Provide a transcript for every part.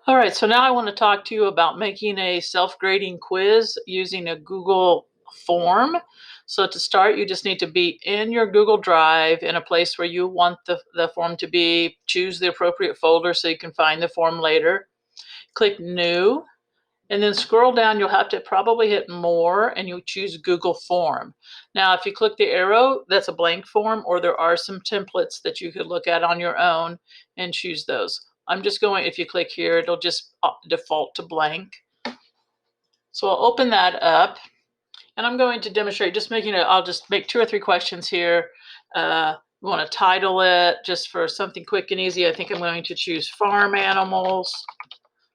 All right, so now I want to talk to you about making a self-grading quiz using a Google form. So to start, you just need to be in your Google Drive in a place where you want the form to be. Choose the appropriate folder so you can find the form later. Click New, and then scroll down. You'll have to probably hit More, and you'll choose Google Form. Now, if you click the arrow, that's a blank form, or there are some templates that you could look at on your own and choose those. I'm just going, if you click here, it'll just default to blank. So I'll open that up, and I'm going to demonstrate just making it, I'll just make 2 or 3 questions here. We want to title it just for something quick and easy. I think I'm going to choose farm animals.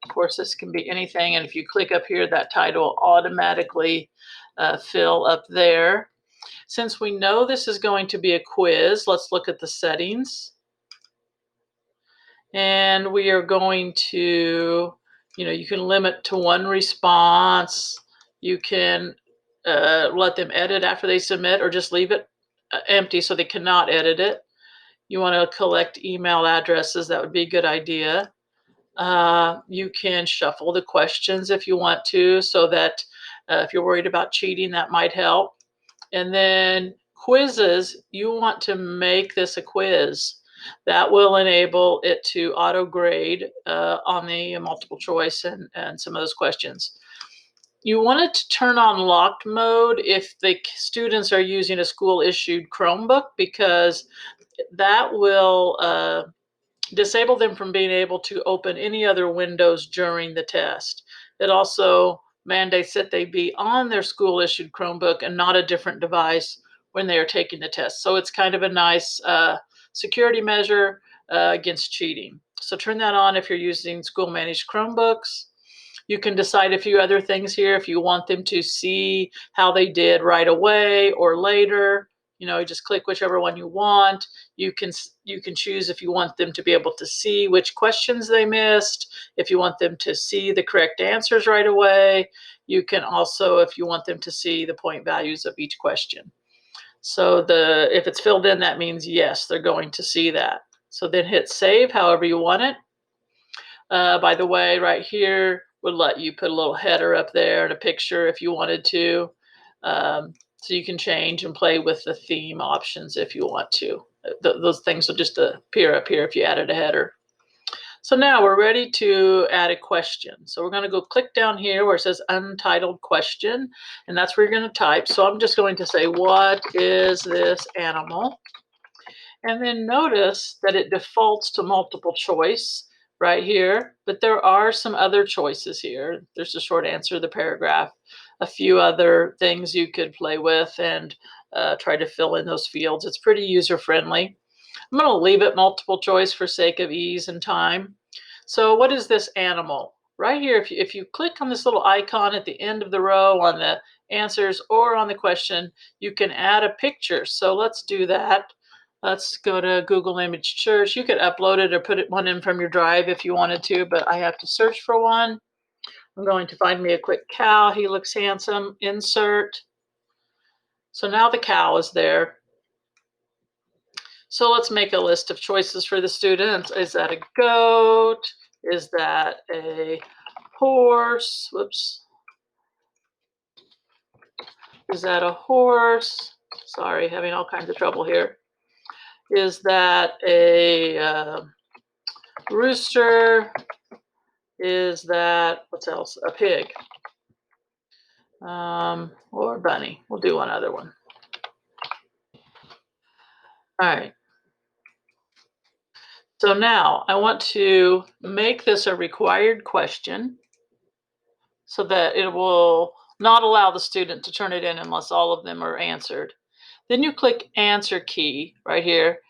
Of course, this can be anything, and if you click up here, that title will automatically fill up there. Since we know this is going to be a quiz, let's look at the settings. And we are going to, you can limit to 1 response. You can let them edit after they submit, or just leave it empty so they cannot edit it. You want to collect email addresses. That would be a good idea. You can shuffle the questions if you want to, so that if you're worried about cheating, that might help. And then quizzes, you want to make this a quiz. That will enable it to auto grade on the multiple choice and some of those questions. You want it to turn on locked mode if the students are using a school issued Chromebook, because that will disable them from being able to open any other windows during the test. It also mandates that they be on their school issued Chromebook and not a different device when they are taking the test. So it's kind of a nice security measure against cheating. So turn that on if you're using school managed Chromebooks. You can decide a few other things here if you want them to see how they did right away or later. You just click whichever one you want. You can choose if you want them to be able to see which questions they missed, if you want them to see the correct answers right away. You can also, if you want them to see the point values of each question. So if it's filled in, that means yes, they're going to see that. So then hit save however you want it. By the way, right here would let you put a little header up there and a picture if you wanted to. So you can change and play with the theme options if you want to. Those things will just appear up here if you added a header. So now we're ready to add a question. So we're going to go click down here where it says untitled question, and that's where you're going to type. So I'm just going to say, what is this animal? And then notice that it defaults to multiple choice right here, but there are some other choices here. There's the short answer, the paragraph, a few other things you could play with and try to fill in those fields. It's pretty user-friendly. I'm going to leave it multiple choice for sake of ease and time. So what is this animal? Right here, if you click on this little icon at the end of the row on the answers or on the question, you can add a picture. So let's do that. Let's go to Google Image Search. You could upload it or put one in from your drive if you wanted to, but I have to search for one. I'm going to find me a quick cow. He looks handsome. Insert. So now the cow is there. So let's make a list of choices for the students. Is that a goat? Is that a horse? Whoops. Is that a horse? Sorry, having all kinds of trouble here. Is that a rooster? Is that, what else? A pig. Or bunny. We'll do one other one. All right. So now I want to make this a required question so that it will not allow the student to turn it in unless all of them are answered. Then you click answer key right here,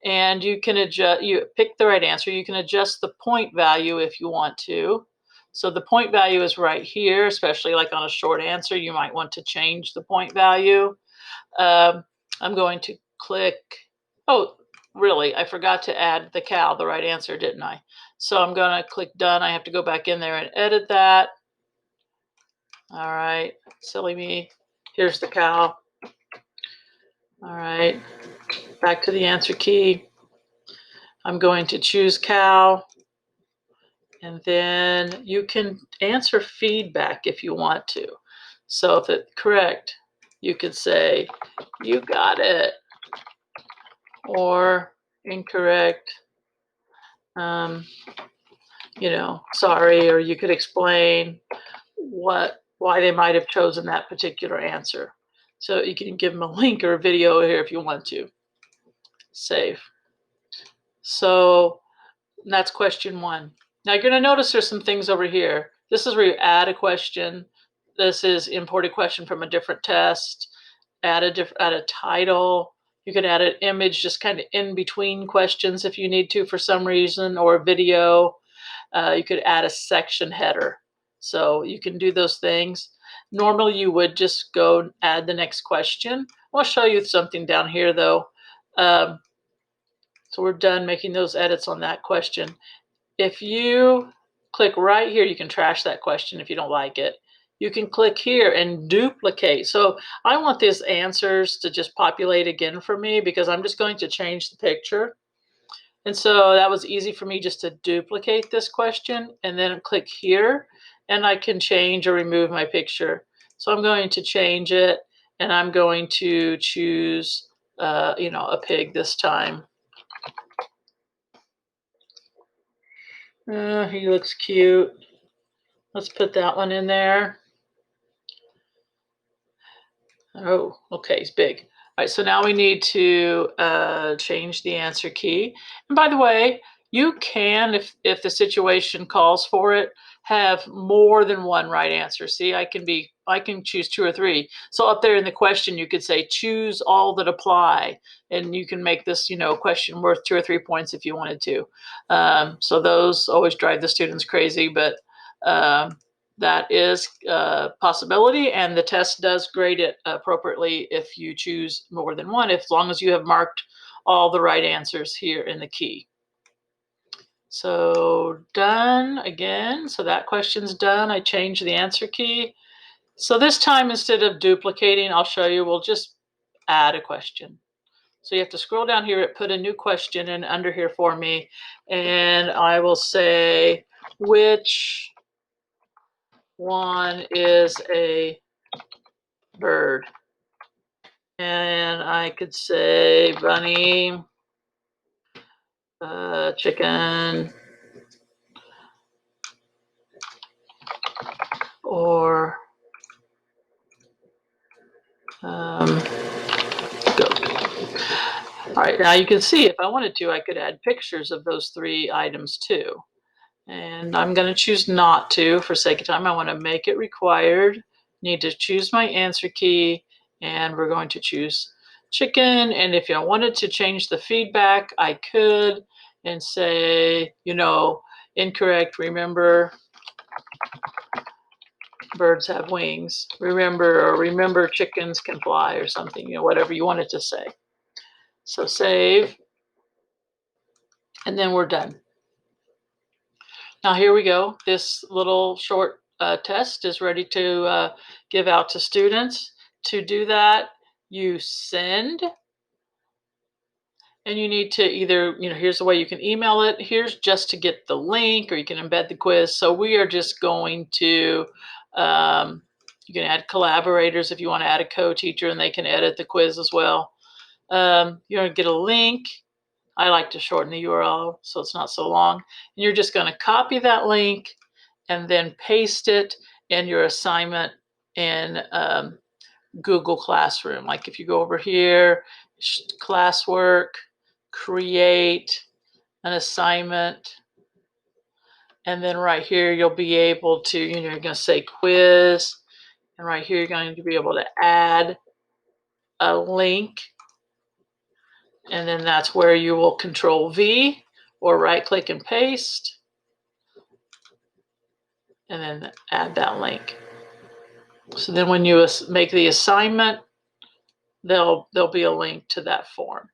and you can adjust, you pick the right answer. You can adjust the point value if you want to. So the point value is right here, especially like on a short answer, you might want to change the point value. I'm going to click, oh, really, I forgot to add the cow, the right answer, didn't I? So I'm going to click done. I have to go back in there and edit that. All right, silly me. Here's the cow. All right, back to the answer key. I'm going to choose cow. And then you can answer feedback if you want to. So if it's correct, you could say, you got it, or incorrect, sorry, or you could explain why they might have chosen that particular answer. So you can give them a link or a video here if you want to. Save. So that's question 1. Now you're going to notice there's some things over here. This is where you add a question. This is import a question from a different test. Add a title. You can add an image just kind of in between questions if you need to for some reason, or a video. You could add a section header. So you can do those things. Normally you would just go add the next question. I'll show you something down here though. So we're done making those edits on that question. If you click right here, you can trash that question if you don't like it. You can click here and duplicate. So I want these answers to just populate again for me because I'm just going to change the picture. And so that was easy for me just to duplicate this question and then click here, and I can change or remove my picture. So I'm going to change it, and I'm going to choose, a pig this time. He looks cute. Let's put that one in there. Oh, okay, he's big. All right, so now we need to change the answer key. And by the way, you can, if the situation calls for it, have more than one right answer. See, I can choose 2 or 3. So up there in the question, you could say choose all that apply, and you can make this, question worth 2 or 3 points if you wanted to. So those always drive the students crazy, but that is a possibility, and the test does grade it appropriately if you choose more than one, as long as you have marked all the right answers here in the key. So done again. So that question's done. I changed the answer key. So this time, instead of duplicating, I'll show you, we'll just add a question. So you have to scroll down here, put a new question in under here for me, and I will say, which one is a bird? And I could say bunny, chicken, or goat. All right, now you can see if I wanted to, I could add pictures of those 3 items too. And I'm going to choose not to for sake of time. I want to make it required. Need to choose my answer key, and we're going to choose chicken. And if I wanted to change the feedback, I could and say, incorrect, remember birds have wings, remember chickens can fly, or something, whatever you wanted to say. So save, and then we're done. Now here we go. This little short test is ready to give out to students. To do that, you send, and you need to either, here's the way you can email it. Here's just to get the link, or you can embed the quiz. So we are just going to, you can add collaborators if you want to add a co-teacher, and they can edit the quiz as well. You're going to get a link. I like to shorten the URL so it's not so long. And you're just going to copy that link and then paste it in your assignment in Google Classroom. Like if you go over here, classwork, create an assignment, and then right here you'll be able to, you're going to say quiz, and right here you're going to be able to add a link, and then that's where you will Control V or right click and paste, and then add that link. So then when you make the assignment, there'll be a link to that form.